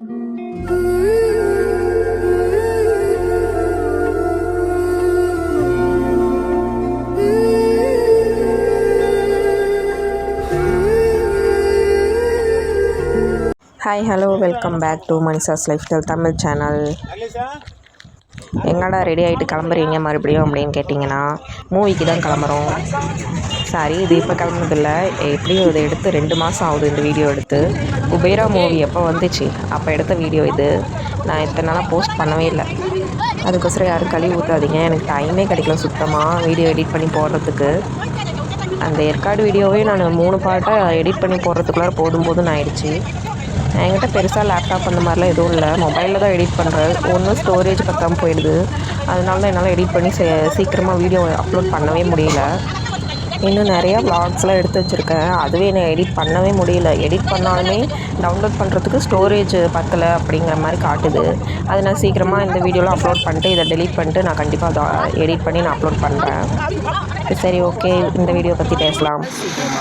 Hi hello welcome back to Manisha's lifestyle Tamil channel. எங்கடா ready ஆகிட்டு கிளம்புறீங்க மறுபடியும் அப்படின்னு கேட்டிங்கன்னா, மூவிக்கு தான் கிளம்புறோம். சாரி, இது இப்போ கிளம்புனதில்லை, எப்படியும் இதை எடுத்து 2 மாதம் ஆகுது. இந்த வீடியோ எடுத்து குபேரா மூவி எப்போ வந்துச்சு அப்போ எடுத்த வீடியோ இது. நான் இத்தனை நாளாக போஸ்ட் பண்ணவே இல்லை. அதுக்கோசரம் யாரும் கழுவி ஊற்றாதீங்க, எனக்கு டைமே கிடைக்கல சுத்தமாக வீடியோ எடிட் பண்ணி போடுறதுக்கு. அந்த ஏற்காடு வீடியோவே நான் 3 பார்ட்டாக எடிட் பண்ணி போடுறதுக்குள்ளார போதும்னு ஆயிடுச்சு. என்கிட்ட பெருசாக லேப்டாப் அந்த மாதிரிலாம் எதுவும் இல்லை, மொபைலில் தான் எடிட் பண்ணுறேன். ஒன்றும் ஸ்டோரேஜ் பத்தாமல் போயிடுது. அதனால தான் என்னால் எடிட் பண்ணி சீக்கிரமாக வீடியோ அப்லோட் பண்ணவே முடியல. இன்னும் நிறையா விளாக்ஸ்லாம் எடுத்து வச்சுருக்கேன், அதுவே நான் எடிட் பண்ணவே முடியல. எடிட் பண்ணாலுமே டவுன்லோட் பண்ணுறதுக்கு ஸ்டோரேஜ் பத்தலை அப்படிங்கிற மாதிரி காட்டுது. அதை நான் சீக்கிரமாக இந்த வீடியோலாம் அப்லோட் பண்ணிட்டு இதை டெலீட் பண்ணிட்டு நான் கண்டிப்பாக அதை எடிட் பண்ணி நான் அப்லோட் பண்ணுறேன். சரி, ஓகே, இந்த வீடியோ பற்றி பேசலாம்.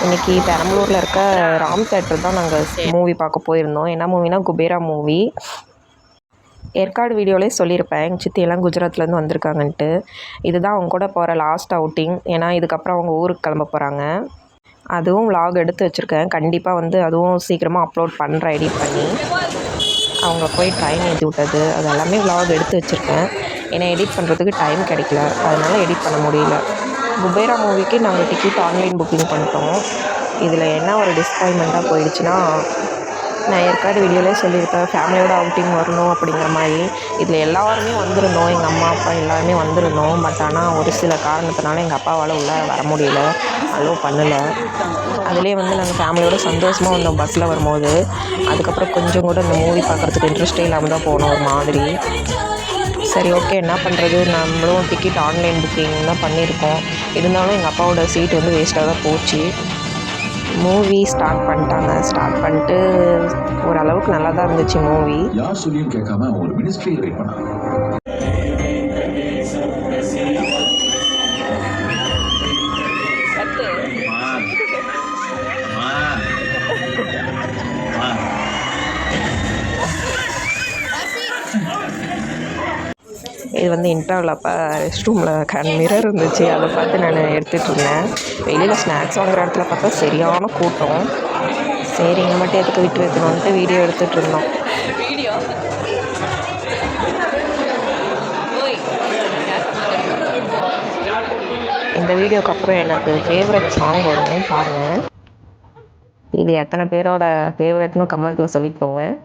இன்றைக்கி பெரம்பலூரில் இருக்க ராம் தேட்டர் தான் நாங்கள் மூவி பார்க்க போயிருந்தோம். என்ன மூவினா குபேரா மூவி. ஏற்காடு வீடியோலேயே சொல்லியிருப்பேன், எங்கள் சித்தி எல்லாம் குஜராத்லேருந்து வந்திருக்காங்கன்ட்டு. இதுதான் அவங்க கூட போகிற லாஸ்ட் அவுட்டிங். ஏன்னா இதுக்கப்புறம் அவங்க ஊருக்கு கிளம்ப போகிறாங்க. அதுவும் விலாக் எடுத்து வச்சுருக்கேன், கண்டிப்பாக அதுவும் சீக்கிரமாக அப்லோட் பண்ணுறேன் எடிட் பண்ணி. அவங்க போய் ட்ரெயின் ஏற்றி விட்டது அது எல்லாமே விலாக் எடுத்து வச்சுருக்கேன். ஏன்னா எடிட் பண்ணுறதுக்கு டைம் கிடைக்கல, அதனால் எடிட் பண்ண முடியல. குபேரா மூவிக்கு நாங்கள் டிக்கெட் ஆன்லைன் புக்கிங் பண்ணிட்டோம். இதில் என்ன ஒரு டிஸப்பாயின்மெண்ட்டாக போயிடுச்சுன்னா, நான் ஏற்காடு வீடியோவிலே சொல்லியிருப்பேன் ஃபேமிலியோட அவுட்டிங் வரணும் அப்படிங்கிற மாதிரி. இதில் எல்லாருமே வந்திருந்தோம், எங்கள் அம்மா அப்பா எல்லாருமே வந்திருந்தோம். பட் ஆனால் ஒரு சில காரணத்தினால எங்கள் அப்பாவால் உள்ளே வர முடியல, அலோவ் பண்ணலை. அதிலே நாங்கள் ஃபேமிலியோட சந்தோஷமாக வந்தோம் பஸ்ஸில் வரும்போது. அதுக்கப்புறம் கொஞ்சம் கூட இந்த மூவி பார்க்குறதுக்கு இன்ட்ரெஸ்டே இல்லாமல் தான் போனோம் ஒரு மாதிரி. சரி, ஓகே, என்ன பண்ணுறது, நம்மளும் டிக்கெட் ஆன்லைன் புக்கிங் தான் பண்ணியிருக்கோம். இருந்தாலும் எங்கள் அப்பாவோட சீட் வேஸ்ட்டாக தான் போச்சு. மூவி ஸ்டார்ட் பண்ணிட்டாங்க. ஸ்டார்ட் பண்ணிட்டு ஓரளவுக்கு நல்லா தான் இருந்துச்சு மூவி. யார் சொல்லியும் கேட்காம ஒரு மினிஸ்ட்ரி வெயிட் பண்ணாங்க. இது இன்டர்வல் அப்போ ரெஸ்ட் ரூமில் மிரர் இருந்துச்சு, அதை பார்த்து நான் எடுத்துகிட்டு இருந்தேன். வெளியில் ஸ்நாக்ஸ் வாங்குகிற இடத்துல பார்த்தா சரியான கூட்டம். சரி, இங்கே மட்டும் எதுக்கு விட்டு வைக்கணுன்ட்டு வீடியோ எடுத்துகிட்டு இருந்தோம். இந்த வீடியோக்கு அப்புறம் எனக்கு ஃபேவரட் சாங் வரும், பாருங்கள். இது எத்தனை பேரோட ஃபேவரட்னு கமெண்ட்டில் சொல்லிட்டு போவேன்.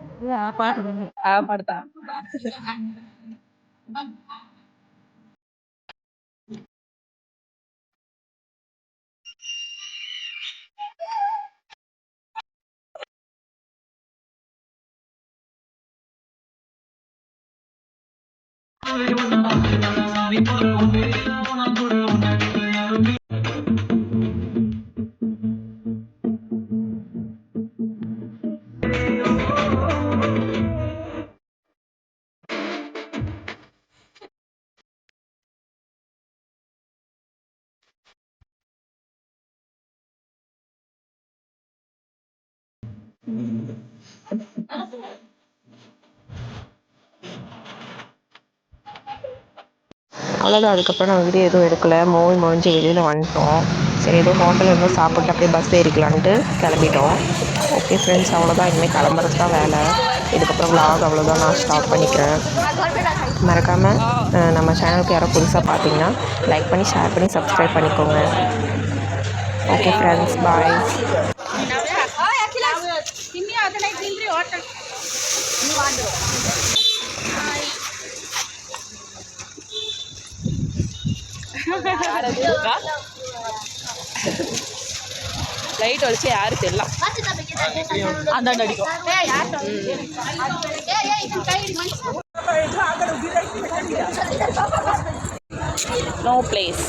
அவ்வளோதான். அதுக்கப்புறம் நான் வீடியோ எதுவும் எடுக்கலை, மூவி முடிஞ்சு வெளியில் வந்துட்டோம். சரி, ஏதோ ஹோட்டலில் இருந்தும் சாப்பிட்டு அப்படியே பஸ் ஏறிக்கலான்ட்டு கிளம்பிட்டோம். ஓகே ஃப்ரெண்ட்ஸ், அவ்வளோதான், இனிமேல் கிளம்புறது தான் வேலை. இதுக்கப்புறம் விலாக் அவ்வளோதான், நான் ஸ்டாப் பண்ணிக்கிறேன். மறக்காமல் நம்ம சேனலுக்கு யாரோ புதுசாக பார்த்தீங்கன்னா லைக் பண்ணி ஷேர் பண்ணி சப்ஸ்கிரைப் பண்ணிக்கோங்க. ஓகே ஃப்ரெண்ட்ஸ், பாய். லைட் வச்சு யாரு தெரியலாம், அந்த அடிக்கும். No place.